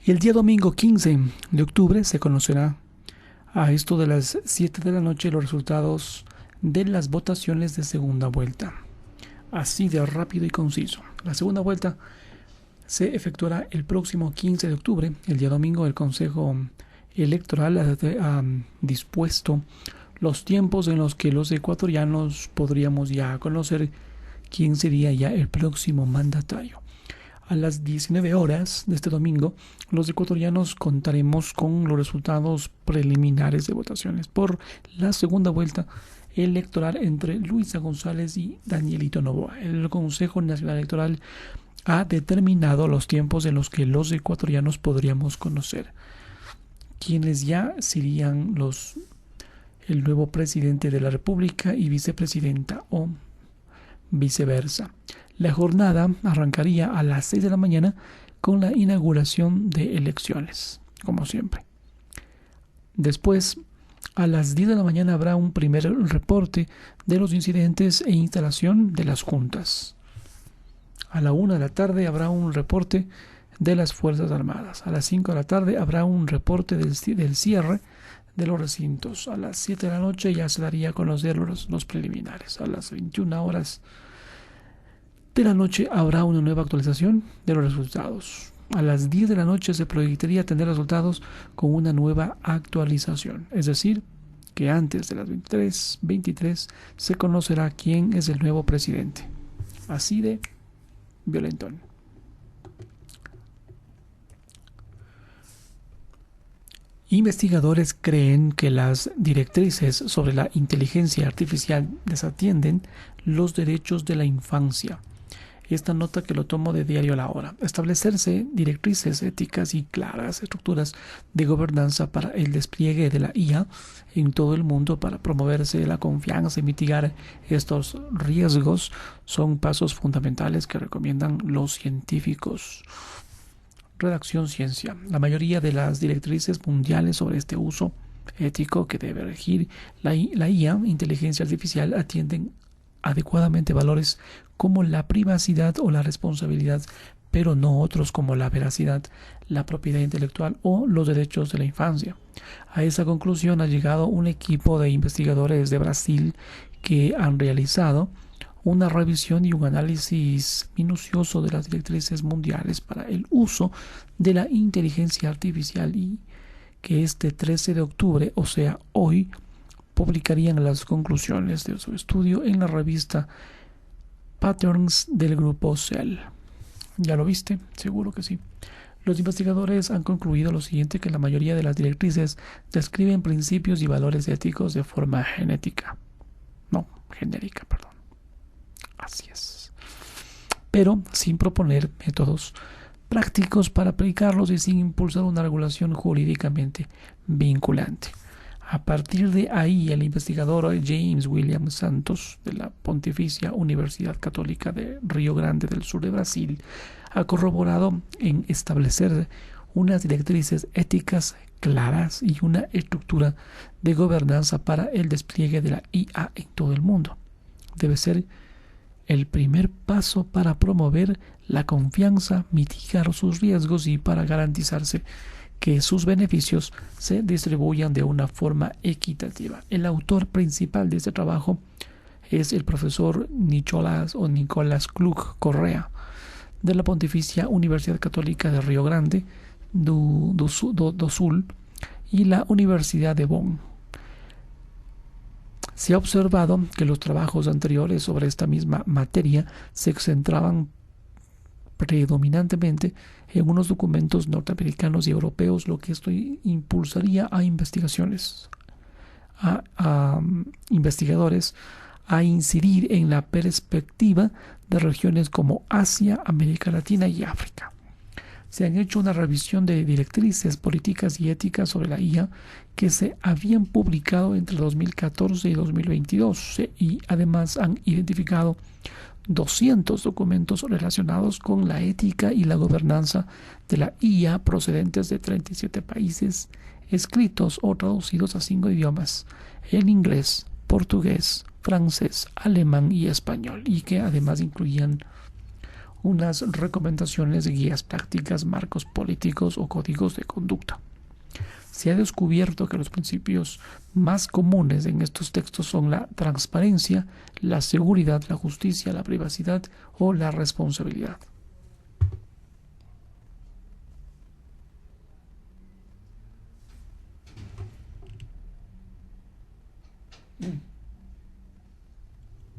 El día domingo 15 de octubre se conocerá a esto de las 7 de la noche los resultados de las votaciones de segunda vuelta. Así de rápido y conciso. La segunda vuelta se efectuará el próximo 15 de octubre. El día domingo el Consejo Electoral ha dispuesto los tiempos en los que los ecuatorianos podríamos ya conocer quién sería ya el próximo mandatario. A las 19 horas de este domingo, los ecuatorianos contaremos con los resultados preliminares de votaciones por la segunda vuelta electoral entre Luisa González y Danielito Noboa. El Consejo Nacional Electoral ha determinado los tiempos en los que los ecuatorianos podríamos conocer quienes ya serían el nuevo presidente de la República y vicepresidenta o viceversa. La jornada arrancaría a las 6 de la mañana con la inauguración de elecciones, como siempre. Después, a las 10 de la mañana habrá un primer reporte de los incidentes e instalación de las juntas. A la 1 de la tarde habrá un reporte de las Fuerzas Armadas. A las 5 de la tarde habrá un reporte del cierre de los recintos. A las 7 de la noche ya se daría a conocer los preliminares. A las 21 horas de la noche habrá una nueva actualización de los resultados. A las 10 de la noche se proyectaría tener resultados con una nueva actualización. Es decir, que antes de las 23 se conocerá quién es el nuevo presidente. Así de violentón. Investigadores creen que las directrices sobre la inteligencia artificial desatienden los derechos de la infancia. Esta nota que lo tomo de Diario La Hora. Establecerse directrices éticas y claras estructuras de gobernanza para el despliegue de la IA en todo el mundo para promoverse la confianza y mitigar estos riesgos son pasos fundamentales que recomiendan los científicos. Redacción Ciencia. La mayoría de las directrices mundiales sobre este uso ético que debe regir la IA, inteligencia artificial, atienden adecuadamente valores como la privacidad o la responsabilidad, pero no otros como la veracidad, la propiedad intelectual o los derechos de la infancia. A esa conclusión ha llegado un equipo de investigadores de Brasil que han realizado una revisión y un análisis minucioso de las directrices mundiales para el uso de la inteligencia artificial y que este 13 de octubre, o sea, hoy, publicarían las conclusiones de su estudio en la revista Patterns del grupo Cell. ¿Ya lo viste? Seguro que sí. Los investigadores han concluido lo siguiente, que la mayoría de las directrices describen principios y valores éticos de forma genérica. Así es. Pero sin proponer métodos prácticos para aplicarlos y sin impulsar una regulación jurídicamente vinculante. A partir de ahí, el investigador James William Santos, de la Pontificia Universidad Católica de Río Grande del Sur de Brasil, ha corroborado en establecer unas directrices éticas claras y una estructura de gobernanza para el despliegue de la IA en todo el mundo. Debe ser el primer paso para promover la confianza, mitigar sus riesgos y para garantizarse que sus beneficios se distribuyan de una forma equitativa. El autor principal de este trabajo es el profesor Nicolás Klug Correa, de la Pontificia Universidad Católica de Río Grande do Sul y la Universidad de Bonn. Se ha observado que los trabajos anteriores sobre esta misma materia se centraban predominantemente en unos documentos norteamericanos y europeos, lo que esto impulsaría a investigadores a incidir en la perspectiva de regiones como Asia, América Latina y África. Se han hecho una revisión de directrices políticas y éticas sobre la IA que se habían publicado entre 2014 y 2022 y además han identificado 200 documentos relacionados con la ética y la gobernanza de la IA procedentes de 37 países, escritos o traducidos a 5 idiomas, en inglés, portugués, francés, alemán y español, y que además incluían unas recomendaciones, guías prácticas, marcos políticos o códigos de conducta. Se ha descubierto que los principios más comunes en estos textos son la transparencia, la seguridad, la justicia, la privacidad o la responsabilidad.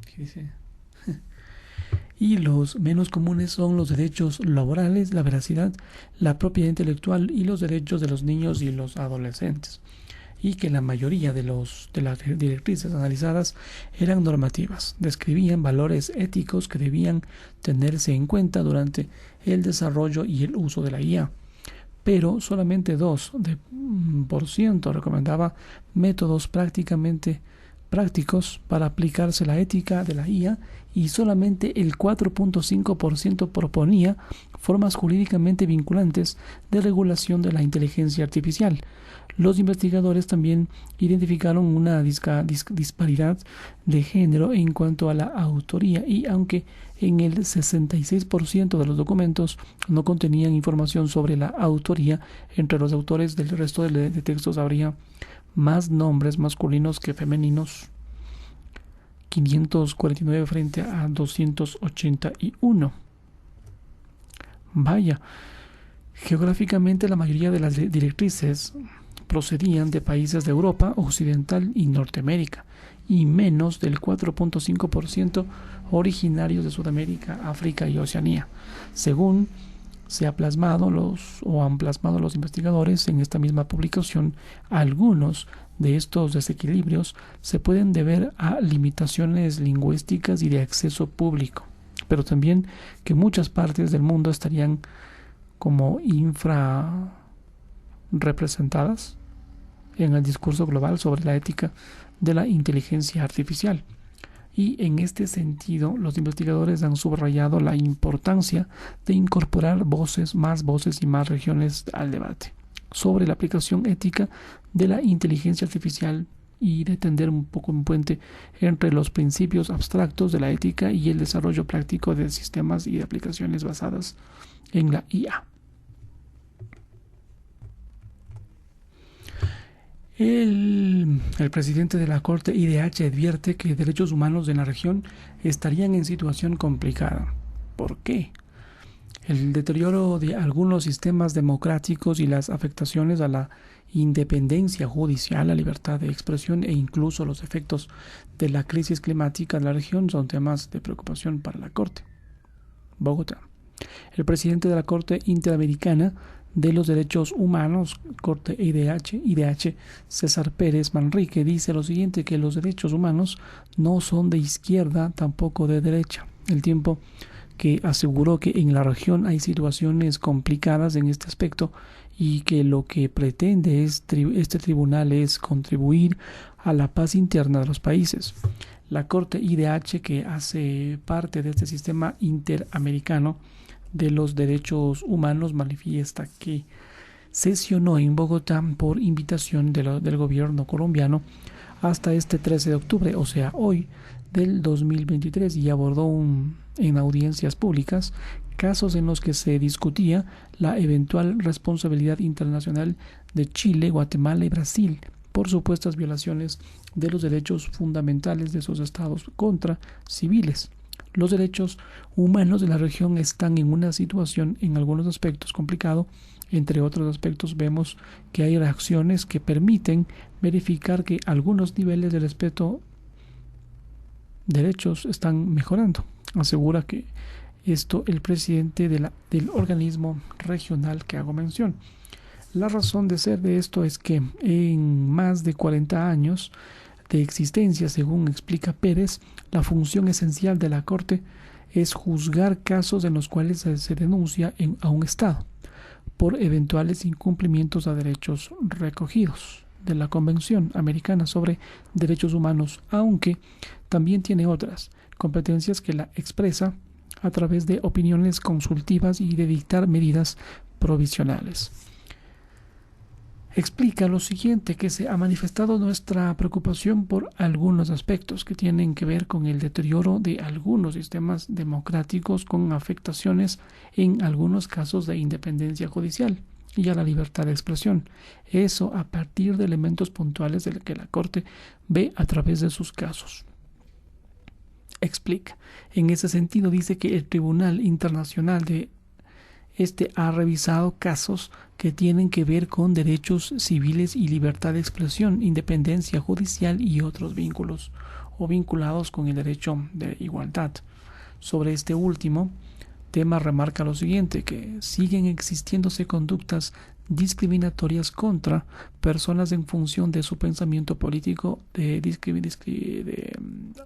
Fíjese. Y los menos comunes son los derechos laborales, la veracidad, la propiedad intelectual y los derechos de los niños y los adolescentes. Y que la mayoría de las directrices analizadas eran normativas, describían valores éticos que debían tenerse en cuenta durante el desarrollo y el uso de la IA. Pero solamente 2% recomendaba métodos prácticos para aplicarse la ética de la IA y solamente el 4.5% proponía formas jurídicamente vinculantes de regulación de la inteligencia artificial. Los investigadores también identificaron una disparidad de género en cuanto a la autoría y aunque en el 66% de los documentos no contenían información sobre la autoría, entre los autores del resto de textos habría más nombres masculinos que femeninos, 549 frente a 281. Vaya, geográficamente la mayoría de las directrices procedían de países de Europa Occidental y Norteamérica, y menos del 4.5% originarios de Sudamérica, África y Oceanía, según han plasmado los investigadores en esta misma publicación. Algunos de estos desequilibrios se pueden deber a limitaciones lingüísticas y de acceso público, pero también que muchas partes del mundo estarían como infrarrepresentadas en el discurso global sobre la ética de la inteligencia artificial. Y en este sentido, los investigadores han subrayado la importancia de incorporar más voces y más regiones al debate sobre la aplicación ética de la inteligencia artificial y de tender un poco un puente entre los principios abstractos de la ética y el desarrollo práctico de sistemas y de aplicaciones basadas en la IA. El presidente de la Corte IDH advierte que derechos humanos de la región estarían en situación complicada. ¿Por qué? El deterioro de algunos sistemas democráticos y las afectaciones a la independencia judicial, la libertad de expresión e incluso los efectos de la crisis climática en la región son temas de preocupación para la Corte. Bogotá. El presidente de la Corte Interamericana de los Derechos Humanos, Corte IDH, César Pérez Manrique, dice lo siguiente, que los derechos humanos no son de izquierda, tampoco de derecha. El tiempo que aseguró que en la región hay situaciones complicadas en este aspecto y que lo que pretende este tribunal es contribuir a la paz interna de los países. La Corte IDH, que hace parte de este sistema interamericano de los derechos humanos, manifiesta que sesionó en Bogotá por invitación del gobierno colombiano hasta este 13 de octubre, o sea, hoy del 2023, y abordó en audiencias públicas casos en los que se discutía la eventual responsabilidad internacional de Chile, Guatemala y Brasil por supuestas violaciones de los derechos fundamentales de esos estados contra civiles. Los derechos humanos de la región están en una situación en algunos aspectos complicado. Entre otros aspectos vemos que hay reacciones que permiten verificar que algunos niveles de respeto de derechos están mejorando. Asegura que esto el presidente del organismo regional que hago mención. La razón de ser de esto es que en más de 40 años de existencia, según explica Pérez, la función esencial de la Corte es juzgar casos en los cuales se denuncia a un Estado por eventuales incumplimientos a derechos recogidos de la Convención Americana sobre Derechos Humanos, aunque también tiene otras competencias que la expresa a través de opiniones consultivas y de dictar medidas provisionales. explica lo siguiente, que se ha manifestado nuestra preocupación por algunos aspectos que tienen que ver con el deterioro de algunos sistemas democráticos con afectaciones en algunos casos de independencia judicial y a la libertad de expresión. Eso a partir de elementos puntuales de que la Corte ve a través de sus casos. Explica. En ese sentido dice que el Tribunal Internacional de ha revisado casos que tienen que ver con derechos civiles y libertad de expresión, independencia judicial y otros vínculos o vinculados con el derecho de igualdad. Sobre este último tema remarca lo siguiente, que siguen existiéndose conductas discriminatorias contra personas en función de su pensamiento político, de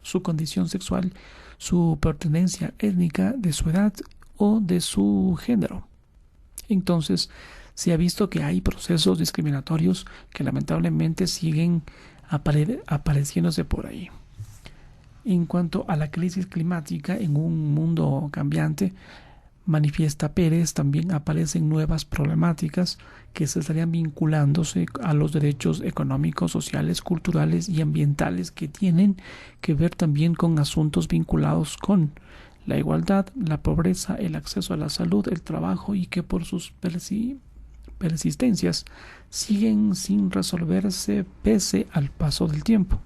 su condición sexual, su pertenencia étnica, de su edad o de su género. Entonces, se ha visto que hay procesos discriminatorios que lamentablemente siguen apareciéndose por ahí. En cuanto a la crisis climática en un mundo cambiante, manifiesta Pérez, también aparecen nuevas problemáticas que se estarían vinculándose a los derechos económicos, sociales, culturales y ambientales que tienen que ver también con asuntos vinculados con la igualdad, la pobreza, el acceso a la salud, el trabajo y que por sus persistencias siguen sin resolverse pese al paso del tiempo.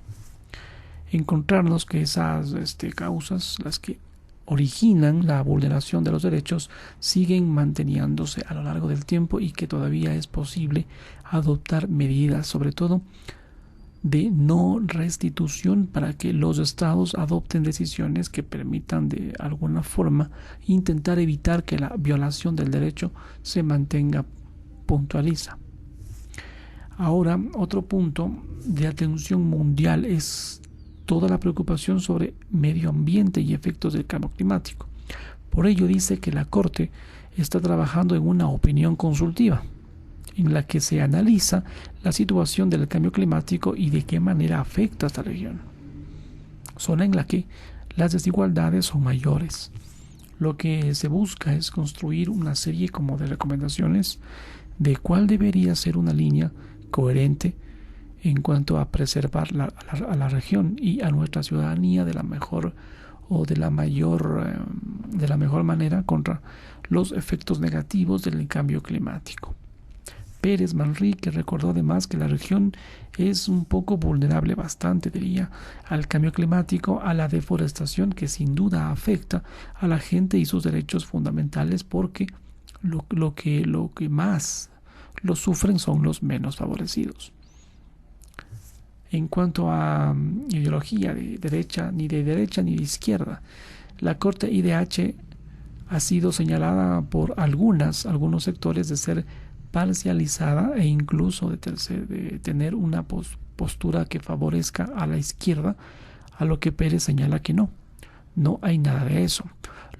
Encontrarnos que esas causas, las que originan la vulneración de los derechos, siguen manteniéndose a lo largo del tiempo y que todavía es posible adoptar medidas, sobre todo de no restitución, para que los estados adopten decisiones que permitan de alguna forma intentar evitar que la violación del derecho se mantenga. Puntualiza. Ahora, otro punto de atención mundial es toda la preocupación sobre medio ambiente y efectos del cambio climático. Por ello dice que la Corte está trabajando en una opinión consultiva en la que se analiza la situación del cambio climático y de qué manera afecta a esta región, zona en la que las desigualdades son mayores. Lo que se busca es construir una serie como de recomendaciones de cuál debería ser una línea coherente en cuanto a preservar a la región y a nuestra ciudadanía de la mejor manera contra los efectos negativos del cambio climático. Pérez Manrique recordó además que la región es un poco vulnerable, bastante diría, al cambio climático, a la deforestación que sin duda afecta a la gente y sus derechos fundamentales, porque lo que más lo sufren son los menos favorecidos. En cuanto a ideología de derecha ni de izquierda, la Corte IDH ha sido señalada por algunos sectores de ser parcializada e incluso de tener una postura que favorezca a la izquierda, a lo que Pérez señala que no hay nada de eso.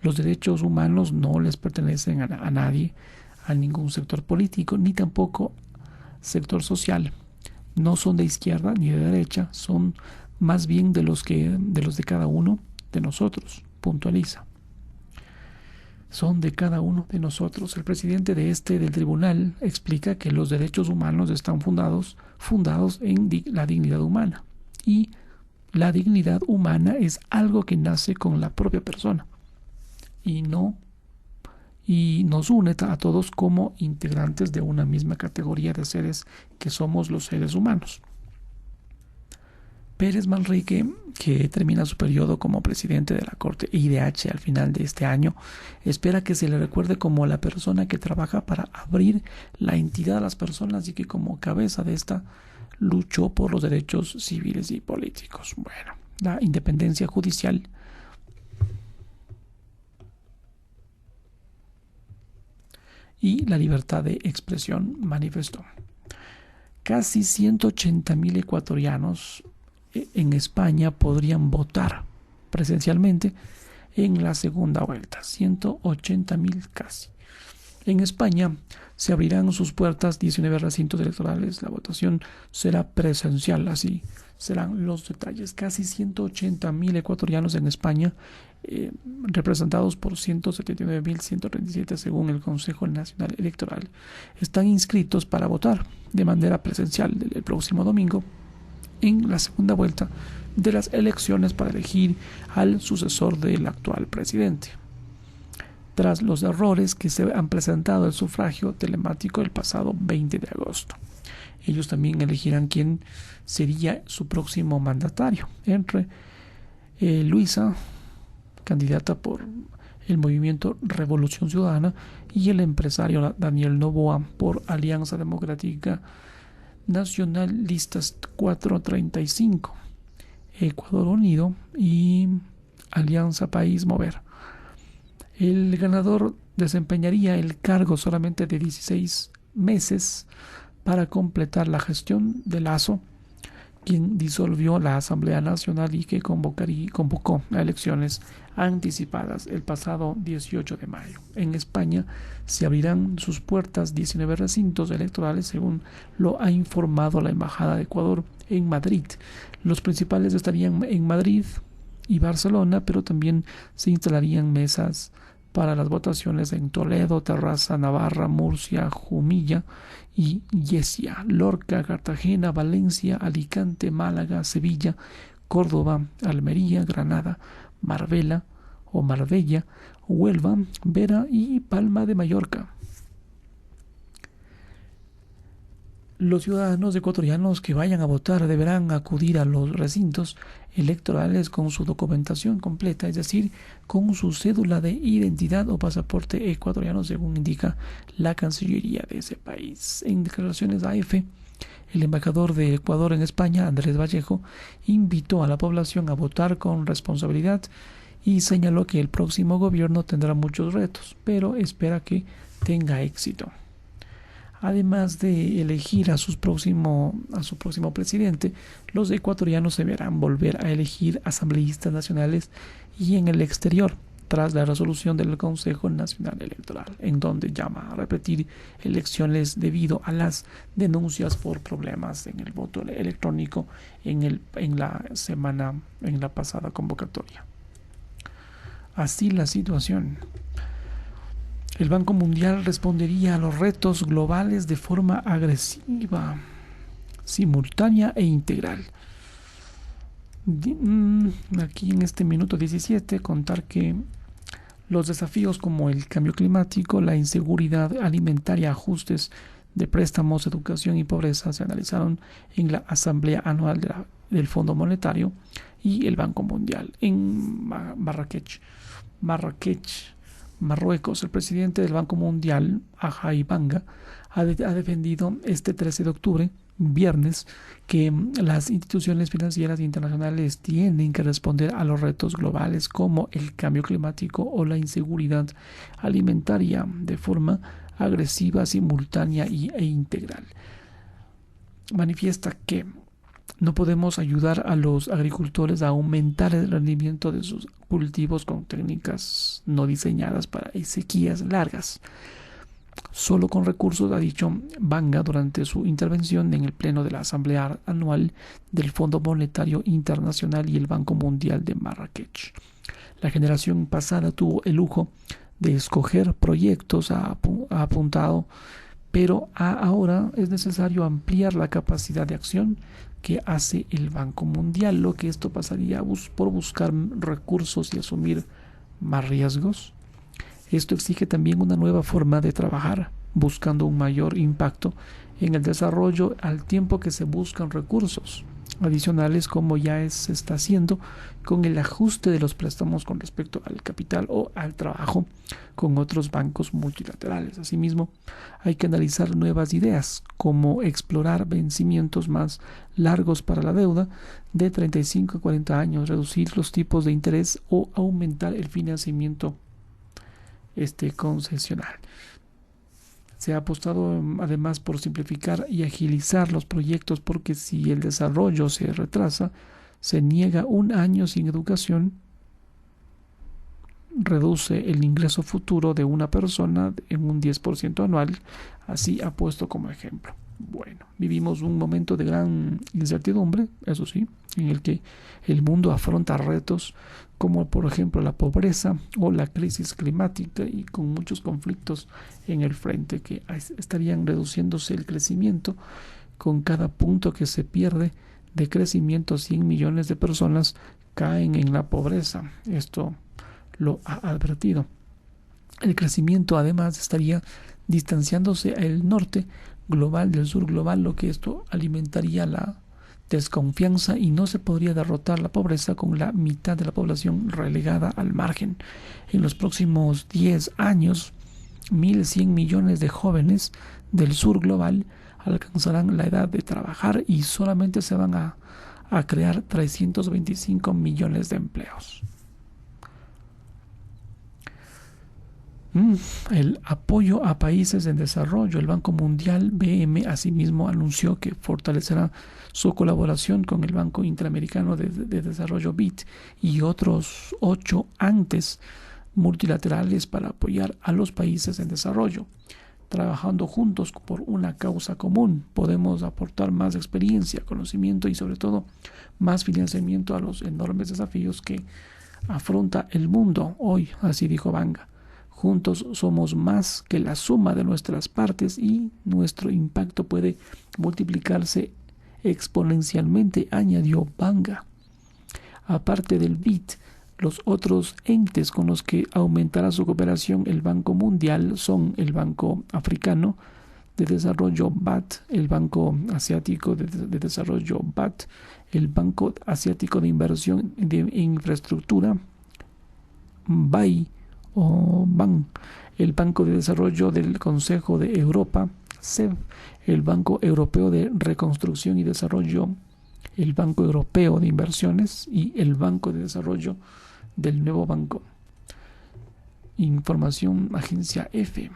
Los derechos humanos no les pertenecen a nadie, a ningún sector político, ni tampoco sector social. No son de izquierda ni de derecha, son más bien de los de cada uno de nosotros, puntualiza. Son de cada uno de nosotros. El presidente del tribunal explica que los derechos humanos están fundados en la dignidad humana, y la dignidad humana es algo que nace con la propia persona y nos une a todos como integrantes de una misma categoría de seres que somos los seres humanos. Pérez Manrique, que termina su periodo como presidente de la Corte IDH al final de este año, espera que se le recuerde como la persona que trabaja para abrir la entidad a las personas y que como cabeza de esta luchó por los derechos civiles y políticos. Bueno, la independencia judicial y la libertad de expresión, manifestó. Casi 180,000 ecuatorianos en España podrían votar presencialmente en la segunda vuelta. 180,000 casi. En España se abrirán sus puertas 19 recintos electorales. La votación será presencial, así serán los detalles. Casi 180,000 ecuatorianos en España representados por 179.137 según el Consejo Nacional Electoral, están inscritos para votar de manera presencial el próximo domingo en la segunda vuelta de las elecciones para elegir al sucesor del actual presidente, tras los errores que se han presentado el sufragio telemático el pasado 20 de agosto. Ellos también elegirán quién sería su próximo mandatario, entre Luisa, candidata por el movimiento Revolución Ciudadana, y el empresario Daniel Noboa por Alianza Democrática Nacional Listas 435, Ecuador Unido y Alianza País Mover. El ganador desempeñaría el cargo solamente de 16 meses para completar la gestión de Lasso, quien disolvió la Asamblea Nacional y que convocó a elecciones anticipadas el pasado 18 de mayo. En España se abrirán sus puertas 19 recintos electorales, según lo ha informado la Embajada de Ecuador en Madrid. Los principales estarían en Madrid y Barcelona, pero también se instalarían mesas para las votaciones en Toledo, Terrassa, Navarra, Murcia, Jumilla y Yesia, Lorca, Cartagena, Valencia, Alicante, Málaga, Sevilla, Córdoba, Almería, Granada, Marbella, Huelva, Vera y Palma de Mallorca. Los ciudadanos ecuatorianos que vayan a votar deberán acudir a los recintos electorales con su documentación completa, es decir, con su cédula de identidad o pasaporte ecuatoriano, según indica la Cancillería de ese país. En declaraciones a AF, el embajador de Ecuador en España, Andrés Vallejo, invitó a la población a votar con responsabilidad y señaló que el próximo gobierno tendrá muchos retos, pero espera que tenga éxito. Además de elegir a su próximo presidente, los ecuatorianos deberán volver a elegir asambleístas nacionales y en el exterior, tras la resolución del Consejo Nacional Electoral, en donde llama a repetir elecciones debido a las denuncias por problemas en el voto electrónico en la pasada convocatoria. Así la situación. El Banco Mundial respondería a los retos globales de forma agresiva, simultánea e integral. Aquí en este minuto 17 contar que los desafíos como el cambio climático, la inseguridad alimentaria, ajustes de préstamos, educación y pobreza se analizaron en la Asamblea Anual del Fondo Monetario y el Banco Mundial en Marrakech, Marruecos. El presidente del Banco Mundial, Ajay Banga, ha defendido este 13 de octubre, viernes, que las instituciones financieras internacionales tienen que responder a los retos globales como el cambio climático o la inseguridad alimentaria de forma agresiva, simultánea e integral. Manifiesta que no podemos ayudar a los agricultores a aumentar el rendimiento de sus cultivos con técnicas no diseñadas para sequías largas. Solo con recursos, ha dicho Banga durante su intervención en el pleno de la Asamblea Anual del Fondo Monetario Internacional y el Banco Mundial de Marrakech. La generación pasada tuvo el lujo de escoger proyectos, ha apuntado, pero ahora es necesario ampliar la capacidad de acción que hace el Banco Mundial, lo que esto pasaría por buscar recursos y asumir más riesgos. Esto exige también una nueva forma de trabajar, buscando un mayor impacto en el desarrollo al tiempo que se buscan recursos adicionales, como ya se está haciendo con el ajuste de los préstamos con respecto al capital o al trabajo con otros bancos multilaterales. Asimismo, hay que analizar nuevas ideas, como explorar vencimientos más largos para la deuda de 35 a 40 años, reducir los tipos de interés o aumentar el financiamiento concesional. Se ha apostado además por simplificar y agilizar los proyectos, porque si el desarrollo se retrasa, se niega un año sin educación, reduce el ingreso futuro de una persona en un 10% anual. Así ha puesto como ejemplo. Bueno, vivimos un momento de gran incertidumbre, eso sí, en el que el mundo afronta retos como por ejemplo la pobreza o la crisis climática, y con muchos conflictos en el frente que estarían reduciéndose el crecimiento. Con cada punto que se pierde de crecimiento, 100 millones de personas caen en la pobreza. Esto lo ha advertido. El crecimiento además estaría distanciándose el norte global del sur global, lo que esto alimentaría la desconfianza, y no se podría derrotar la pobreza con la mitad de la población relegada al margen. En los próximos 10 años, 1.100 millones de jóvenes del sur global alcanzarán la edad de trabajar y solamente se van a crear 325 millones de empleos. El apoyo a países en desarrollo. El Banco Mundial, BM, asimismo anunció que fortalecerá su colaboración con el Banco Interamericano de Desarrollo, BID, y otros 8 entes multilaterales para apoyar a los países en desarrollo. Trabajando juntos por una causa común, podemos aportar más experiencia, conocimiento y sobre todo más financiamiento a los enormes desafíos que afronta el mundo hoy, así dijo Banga. Juntos somos más que la suma de nuestras partes y nuestro impacto puede multiplicarse exponencialmente, añadió Banga. Aparte del BID, los otros entes con los que aumentará su cooperación el Banco Mundial son el Banco Africano de Desarrollo, BAD, el Banco Asiático de Desarrollo, BAD, el Banco Asiático de Inversión de Infraestructura, BAI, o BAN, el Banco de Desarrollo del Consejo de Europa, CEB, el Banco Europeo de Reconstrucción y Desarrollo, el Banco Europeo de Inversiones y el Banco de Desarrollo del Nuevo Banco. Información, agencia EFE.